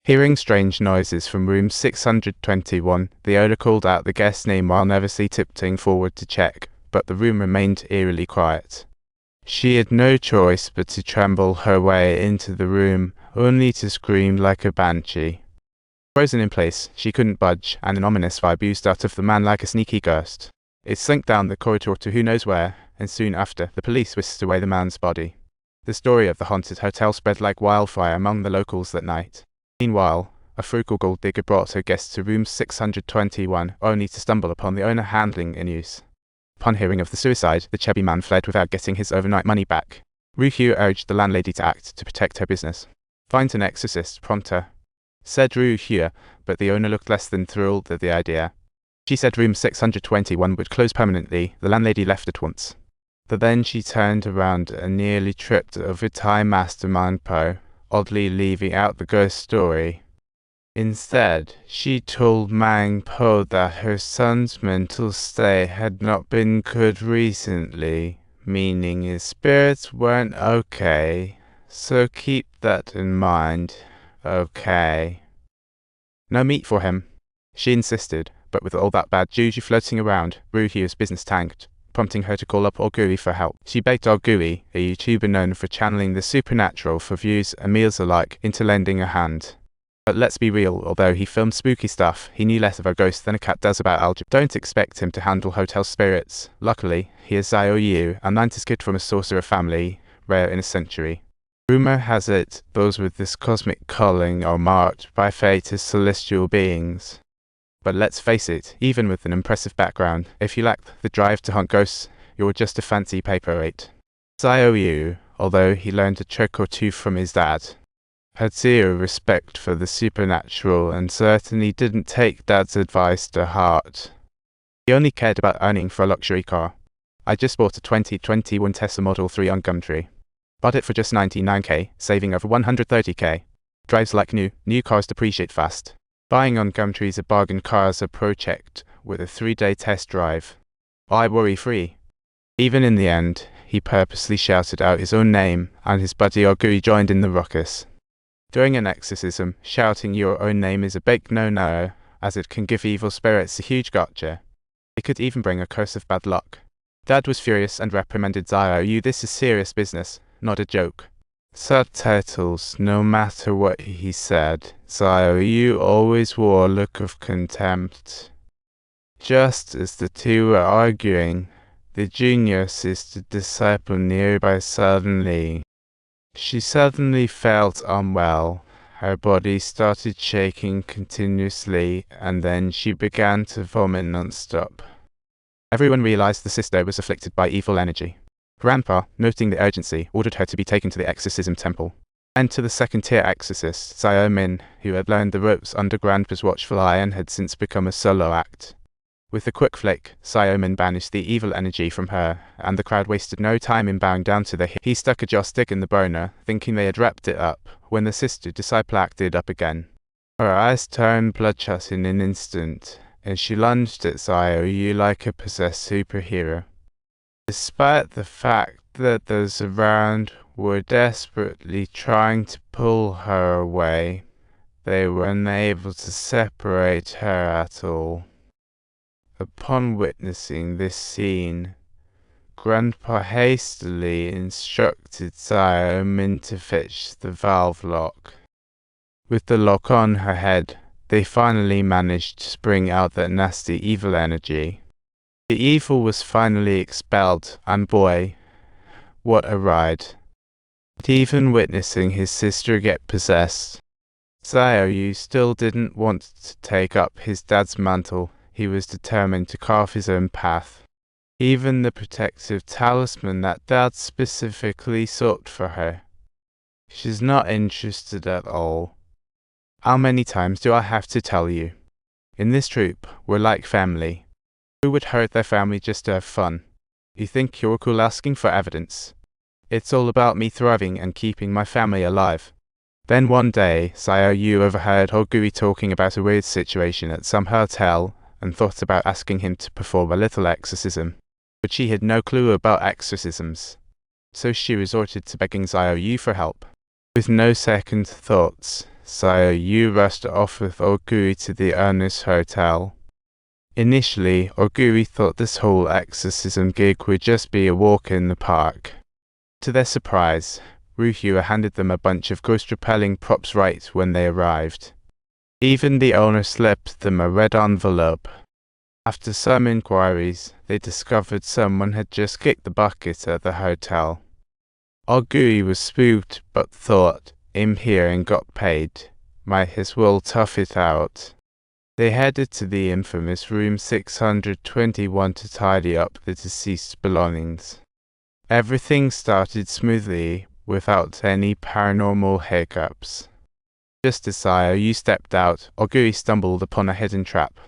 Hearing strange noises from room 621, the owner called out the guest's name while nervously tiptoeing forward to check, but the room remained eerily quiet. She had no choice but to tremble her way into the room, only to scream like a banshee. Frozen in place, she couldn't budge, and an ominous vibe oozed out of the man like a sneaky ghost. It slinked down the corridor to who knows where, and soon after, the police whisked away the man's body. The story of the haunted hotel spread like wildfire among the locals that night. Meanwhile, a frugal gold digger brought her guests to room 621, only to stumble upon the owner handling in use. Upon hearing of the suicide, the chubby man fled without getting his overnight money back. Xiaoyu urged the landlady to act to protect her business. Find an exorcist, pronto, said Xiaoyu, but the owner looked less than thrilled at the idea. She said room 621 would close permanently. The landlady left at once. But then she turned around and nearly tripped over Thai mastermind Po, oddly leaving out the ghost story. Instead, she told Mang Po that her son's mental state had not been good recently, meaning his spirits weren't okay, so keep that in mind, okay? No meat for him, she insisted, but with all that bad juju floating around, Ruhyu's business tanked, prompting her to call up Oguri for help. She begged Oguri, a YouTuber known for channeling the supernatural for views and meals alike, into lending a hand. But let's be real, although he filmed spooky stuff, he knew less of a ghost than a cat does about algebra. Don't expect him to handle hotel spirits. Luckily, he is Xiaoyu, a 90s kid from a sorcerer family, rare in a century. Rumor has it, those with this cosmic calling are marked by fate as celestial beings. But let's face it, even with an impressive background, if you lack the drive to hunt ghosts, you're just a fancy paperweight. Xiaoyu, although he learned a trick or two from his dad, had zero respect for the supernatural and certainly didn't take Dad's advice to heart. He only cared about earning for a luxury car. I just bought a 2021 Tesla Model 3 on Gumtree. Bought it for just $99k, saving over $130k. Drives like new. New cars depreciate fast. Buying on Gumtree is a bargain car's a project with a 3-day test drive. I worry free. Even in the end, he purposely shouted out his own name, and his buddy Oguri joined in the ruckus. During an exorcism, shouting your own name is a big no-no, as it can give evil spirits a huge gotcha. It could even bring a curse of bad luck. Dad was furious and reprimanded Xiaoyu. This is serious business, not a joke. Subtitles. No matter what he said, Xiaoyu always wore a look of contempt. Just as the two were arguing, the junior sister disciple nearby She suddenly felt unwell. Her body started shaking continuously, and then she began to vomit non-stop. Everyone realized the sister was afflicted by evil energy. Grandpa, noting the urgency, ordered her to be taken to the exorcism temple. And to the second-tier exorcist, Xiaomin, who had learned the ropes under Grandpa's watchful eye and had since become a solo act. With a quick flick, Xiaomin banished the evil energy from her, and the crowd wasted no time in bowing down to the hill. He stuck a joss stick in the boner, thinking they had wrapped it up, when the sister disciple acted up again. Her eyes turned bloodshot in an instant, and she lunged at Xiaoyu like a possessed superhero. Despite the fact that those around were desperately trying to pull her away, they were unable to separate her at all. Upon witnessing this scene, Grandpa hastily instructed Xiaomin to fetch the valve lock. With the lock on her head, they finally managed to bring out that nasty evil energy. The evil was finally expelled, and boy, what a ride. Even witnessing his sister get possessed, Xiaoyu still didn't want to take up his dad's mantle. He was determined to carve his own path. Even the protective talisman that Dad specifically sought for her. She's not interested at all. How many times do I have to tell you? In this troupe, we're like family. Who would hurt their family just to have fun? You think you're cool asking for evidence? It's all about me thriving and keeping my family alive. Then one day, Xiaoyu overheard Oguri talking about a weird situation at some hotel, and thought about asking him to perform a little exorcism. But she had no clue about exorcisms, so she resorted to begging Xiaoyu for help. With no second thoughts, Xiaoyu rushed off with Oguri to the owner's hotel. Initially, Oguri thought this whole exorcism gig would just be a walk in the park. To their surprise, Ruhua handed them a bunch of ghost-repelling props right when they arrived. Even the owner slipped them a red envelope. After some inquiries, they discovered someone had just kicked the bucket at the hotel. Oguri was spooked but thought, "I'm here and got paid. Might as well tough it out." They headed to the infamous room 621 to tidy up the deceased's belongings. Everything started smoothly, without any paranormal hiccups. Just as Xiaoyu stepped out, Oguri stumbled upon a hidden trap.